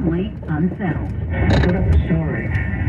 family unsettled. We put up a story.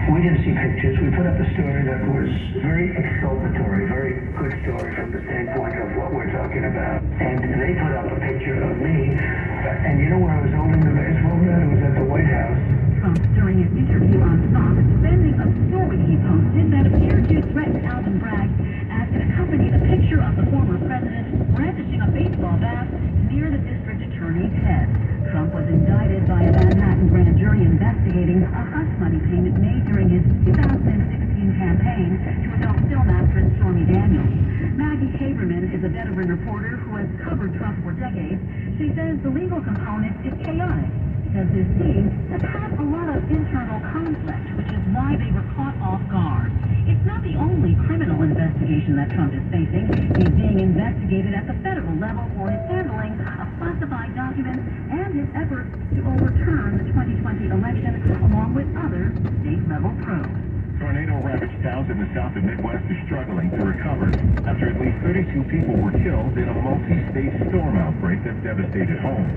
We didn't see pictures. We put up a story that was very exculpatory, very good story from the standpoint of what we're talking about. And they put up a picture of me. And you know where I was holding the baseball bat? It was at the White House. Trump, during his interview on Fox, defending a story he posted that appeared to threaten Alvin Bragg, as it accompanied a picture of the former president brandishing a baseball bat near the district attorney's head. Trump was indicted by a Manhattan grand jury investigating a hush money payment made during his 2016 campaign to adult film actress Stormy Daniels. Maggie Haberman is a veteran reporter who has covered Trump for decades. She says the legal component is chaotic because his team has had a lot of internal conflict, which is why they were caught off guard. It's not the only criminal investigation that Trump is facing. He's being investigated at the federal level for his handling of classified documents and his efforts to overturn the 2020 election, along with other state-level probes. Tornado-ravaged towns in the South and Midwest are struggling to recover after at least 32 people were killed in a multi-state storm outbreak that devastated homes.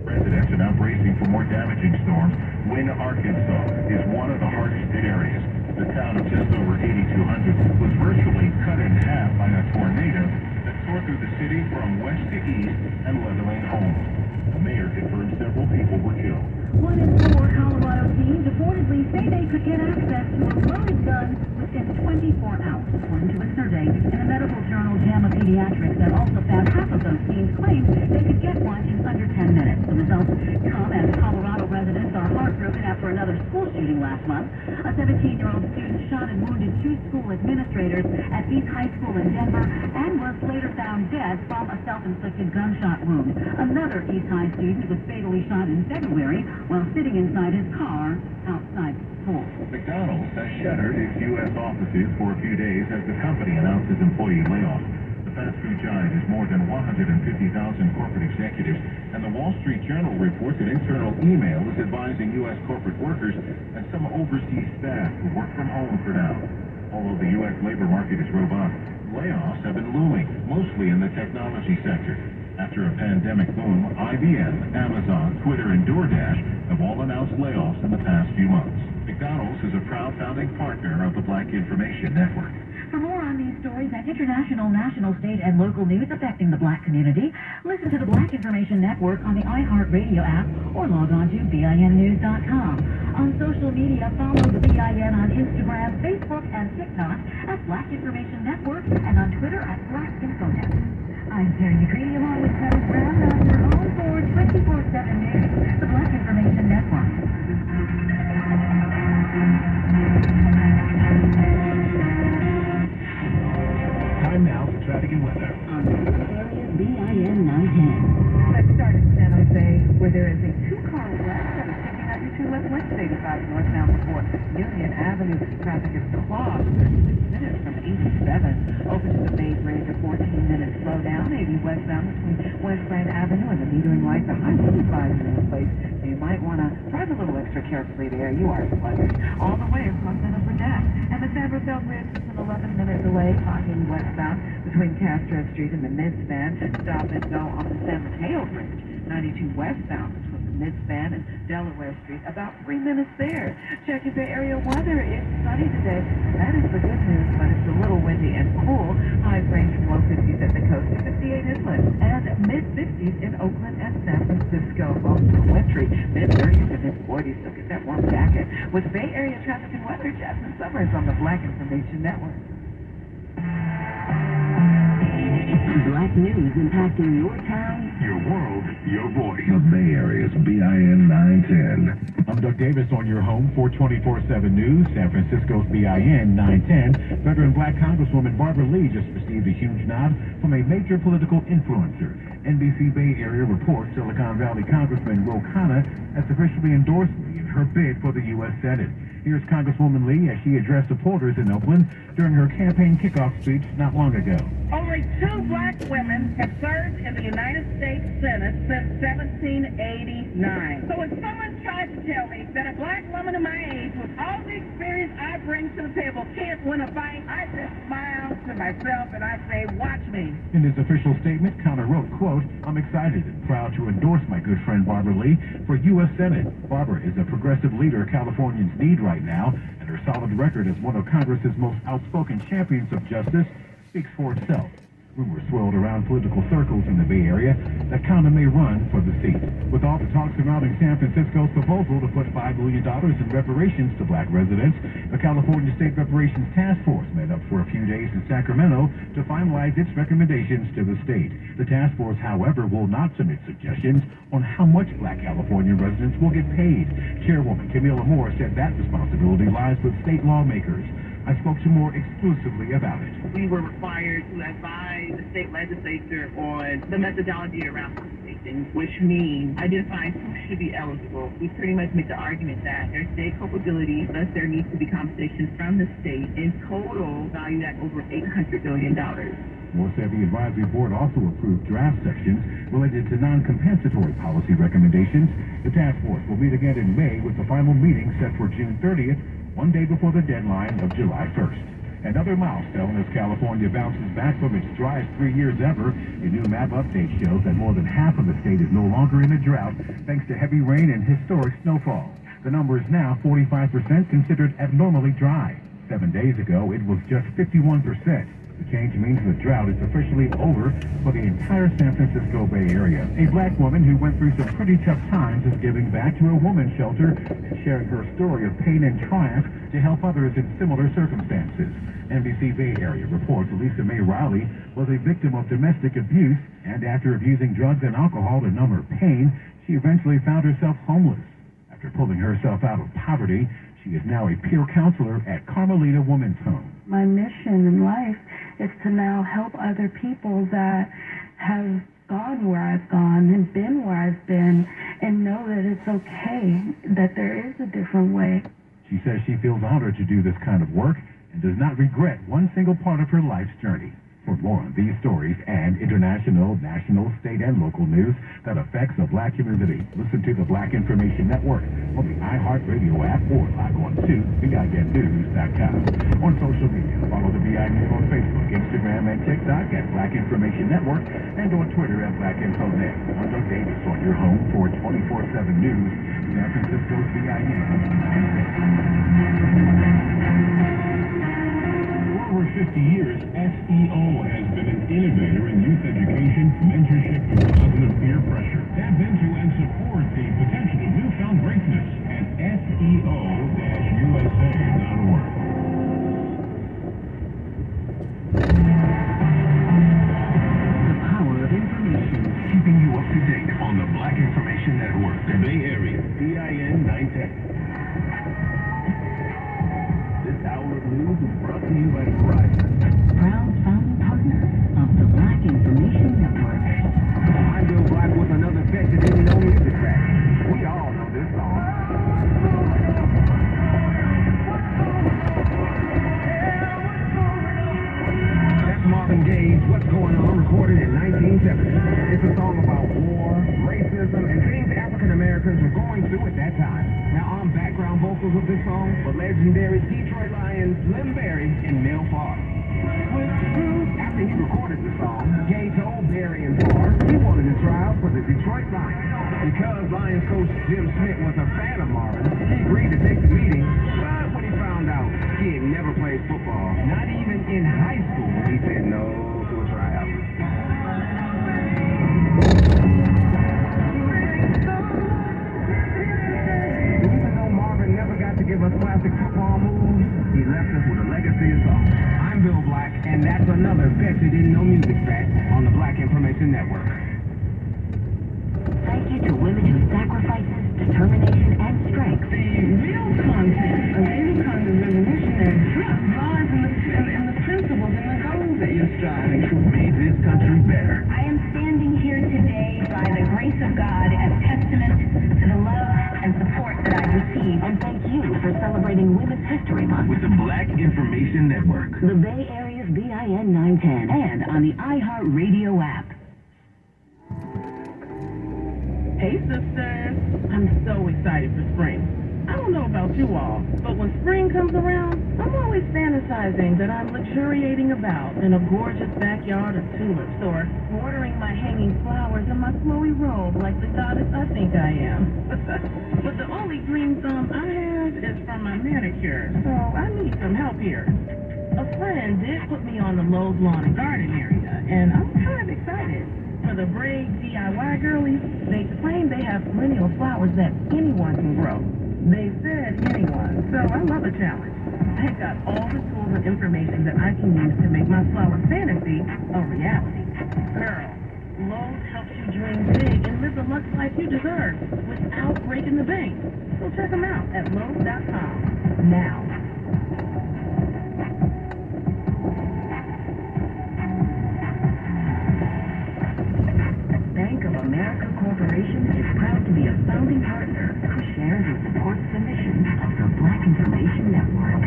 Residents are now bracing for more damaging storms. Wynne, Arkansas is one of the hardest hit areas. The town of just over 8,200 was virtually cut in half by a tornado that tore through the city from west to east and leveling homes. The mayor confirmed several people were killed. 1 in 4 Colorado teens reportedly say they could get access to a loaded gun within 24 hours, according to a survey in the medical journal JAMA Pediatrics that also found half of those teens claimed they could get one in under 10 minutes. The results come as Colorado residents are heartbroken after another school shooting last month. A 17-year-old student shot and wounded 2 school administrators at East High School in Denver and was later found dead from a self-inflicted gunshot wound. Another East High student was fatally shot in February while sitting inside his car outside school. McDonald's has shuttered its U.S. offices for a few days as the company announces employee layoffs. The fast food giant has more than 150,000 corporate executives, and the Wall Street Journal reports an internal email is advising U.S. corporate workers and some overseas staff to work from home for now. Although the U.S. labor market is robust, layoffs have been looming, mostly in the technology sector. After a pandemic boom, IBM, Amazon, Twitter, and DoorDash have all announced layoffs in the past few months. McDonald's is a proud founding partner of the Black Information Network. For more on these stories and international, national, state, and local news affecting the Black community, listen to the Black Information Network on the iHeartRadio app or log on to BINnews.com. On social media, follow the BIN on Instagram, Facebook, and TikTok at Black Information Network and on Twitter at Black Infonet. I'm Terry McCready along with Travis Brown on your home for 24/7 News, the Black Information Network. Time now for traffic and weather. On the area's BIN 910. Let's start in San Jose, where there is a 2-car wreck that is taking out your 2 left West 85 northbound before Union Avenue. Traffic is clogged 36 minutes from 87 over to the Bay Bridge. A 14-minute slowdown, 80 westbound between West Grand Avenue and the metering lights. A high 55 in place. So you might want to drive a little extra carefully there. You are sluggish all the way from Jennifer Neck. And the San Rafael Bridge is an 11-minute delay talking westbound between Castro Street and the Midspan. Stop and go on the San Mateo Bridge, 92 westbound between the Midspan and Delaware Street. About 3 minutes there. Check your Bay Area weather. It's sunny today. That is the good news, but it's a little windy and cool. Highs range from low 50s at the coast to 58 inland and mid-50s in Oakland and San Francisco. Also wintry, mid-30s and mid-40s. So get that warm jacket. With Bay Area traffic and weather, Jasmine Summers on the Black Information Network. Black news impacting your town, Your world, your voice. The Bay Area's BIN 910. I'm Doug Davis on your home for 24/7 News. San Francisco's BIN 910. Veteran Black Congresswoman Barbara Lee just received a huge nod from a major political influencer. NBC Bay Area reports Silicon Valley Congressman Ro Khanna has officially endorsed Lee in her bid for the U.S. Senate. Here's Congresswoman Lee as she addressed supporters in Oakland during her campaign kickoff speech not long ago. Only 2 black women have served in the United States Senate since 1789. So when someone tries to tell me that a black woman of my age, with all the experience I bring to the table can't win a fight, I just smile to myself and I say, watch me. In his official statement, Connor wrote, quote, "I'm excited and proud to endorse my good friend Barbara Lee for U.S. Senate. Barbara is a progressive leader Californians need right now, and her solid record as one of Congress's most outspoken champions of justice speaks for itself." Rumors swirled around political circles in the Bay Area that Connor may run for the seat. With all the talk surrounding San Francisco's proposal to put $5 million in reparations to black residents, the California State Reparations Task Force met up for a few days in Sacramento to finalize its recommendations to the state. The task force, however, will not submit suggestions on how much black California residents will get paid. Chairwoman Camilla Moore said that responsibility lies with state lawmakers. I spoke to Moore exclusively about it. We were required to advise the state legislature on the methodology around compensation, which means identifying who should be eligible. We pretty much make the argument that there's state culpability, thus there needs to be compensation from the state, in total valued at over $800 billion. Moore said the advisory board also approved draft sections related to non-compensatory policy recommendations. The task force will meet again in May with the final meeting set for June 30th, one day before the deadline of July 1st. Another milestone as California bounces back from its driest 3 years ever. A new map update shows that more than half of the state is no longer in a drought thanks to heavy rain and historic snowfall. The number is now 45% considered abnormally dry. 7 days ago, it was just 51%. The change means the drought is officially over for the entire San Francisco Bay Area. A black woman who went through some pretty tough times is giving back to a women's shelter and sharing her story of pain and triumph to help others in similar circumstances. NBC Bay Area reports Lisa Mae Riley was a victim of domestic abuse, and after abusing drugs and alcohol to numb her pain, she eventually found herself homeless. After pulling herself out of poverty, she is now a peer counselor at Carmelita Women's Home. My mission in life is to now help other people that have gone where I've gone and been where I've been and know that it's okay, that there is a different way. She says she feels honored to do this kind of work and does not regret one single part of her life's journey. For more on these stories and international, national, state, and local news that affects the black community, listen to the Black Information Network on the iHeartRadio app or log on to BINnews.com. On social media, follow the BI News on Facebook, Instagram, and TikTok at Black Information Network, and on Twitter at BlackInfoNet. I'm Doug Davis on your home for 24/7 news, San Francisco's BI News. For over 50 years, SEO has been an innovator in youth education, mentorship, and positive peer pressure. Tap into and support the potential of newfound greatness at SEO-USA.org. The power of information, keeping you up to date on the Black Information Network. The Bay Area, BIN 910. This hour of news is brought to you by Verizon. Proud founding partner of the Black Information Network. I'm Bill Black with another bet that didn't know music track. We all know this song. That's Marvin Gaye's What's Going On, recorded in 1970. It's a song about war, racism, and things African Americans were going through at that time. Now on background vocals of this song were legendary Detroit Lions Slim Berry and Mel Farr. After he recorded the song, Gaye told Berry and Farr he wanted to try out for the Detroit Lions. Because Lions coach Jim Smith was a fan of Marvin, he agreed to take the meeting, but when he found out he had never played football, not even in high school, he said no to a tryout. Even though Marvin never got to give us classic football moves, he left us with a legacy of songs. I'm Bill Black, and that's another Bet You Didn't Know Music fact on the Black Information Network. Thank you to women whose sacrifices, determination, and strength. The real content of any kind of revolutionary thrust lies in the principles and the goals that you're striving for. Made this country better. I am standing here today by the grace of God as testament to the love and support that I've received. And thank you for celebrating Women's History Month With the Black Information Network. the Bay Area's BIN 910 and on the iHeartRadio app. Hey, sisters. I'm so excited for spring. I don't know about you all, but when spring comes around, I'm always fantasizing that I'm luxuriating about in a gorgeous backyard of tulips or watering my hanging flowers in my flowy robe like the goddess I think I am. But the only green thumb I have is from my manicure, so I need some help here. A friend did put me on the Lowe's lawn and garden area, and I'm kind of excited. For the brave DIY girlies, they claim they have perennial flowers that anyone can grow. They said anyone, so I love a challenge. They've got all the tools and information that I can use to make my flower fantasy a reality. Girl, Lowe's helps you dream big and live the luxe life you deserve without breaking the bank. So check them out at Lowe's.com now. Bank of America Corporation is proud to be a founding partner who shares and supports the mission of the Black Information Network.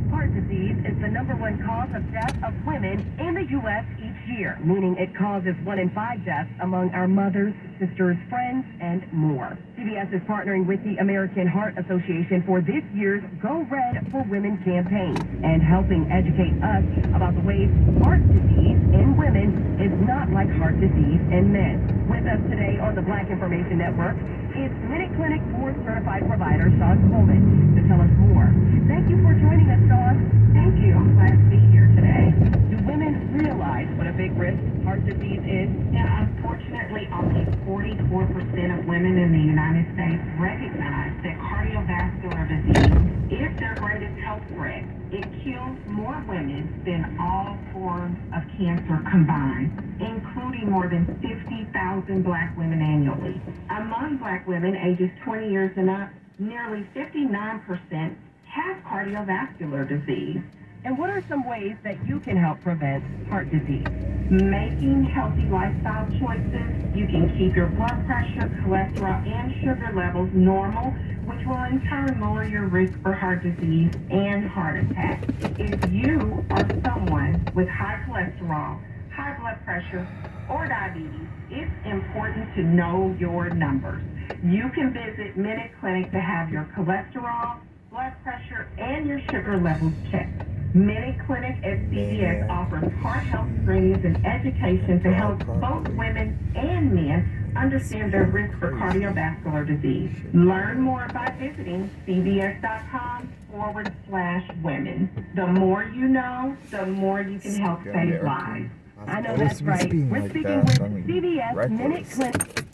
Heart disease is the #1 cause of death of women in the U.S. each year, meaning it causes 1 in 5 deaths among our mothers, sisters, friends, and more. CBS is partnering with the American Heart Association for this year's Go Red for Women campaign and helping educate us about the ways heart disease in women is not like heart disease in men. With us today on the Black Information Network is Minute Clinic board-certified provider Shawn Coleman to tell us more. Thank you for joining us, Shawn. Thank you. I'm glad to be here today. Do women realize what a big risk heart disease is? Yeah, unfortunately, only 44% of women in the United States recognize that cardiovascular disease is their greatest health threat. It kills more women than all forms of cancer combined, including more than 50,000 Black women annually. Among Black women ages 20 years and up, nearly 59% have cardiovascular disease. And what are some ways that you can help prevent heart disease? Making healthy lifestyle choices. You can keep your blood pressure, cholesterol, and sugar levels normal, which will in turn lower your risk for heart disease and heart attack. If you are someone with high cholesterol, high blood pressure, or diabetes, it's important to know your numbers. You can visit Minute Clinic to have your cholesterol, blood pressure, and your sugar levels checked. Minute Clinic at CVS offers heart health screenings and education to help both women and men understand their risk for cardiovascular disease. Learn more by visiting cvs.com/women. The more you know, the more you can help save lives. I know that's right. We're speaking with CVS Minute Clinic.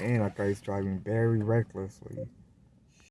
And that guy's driving very recklessly.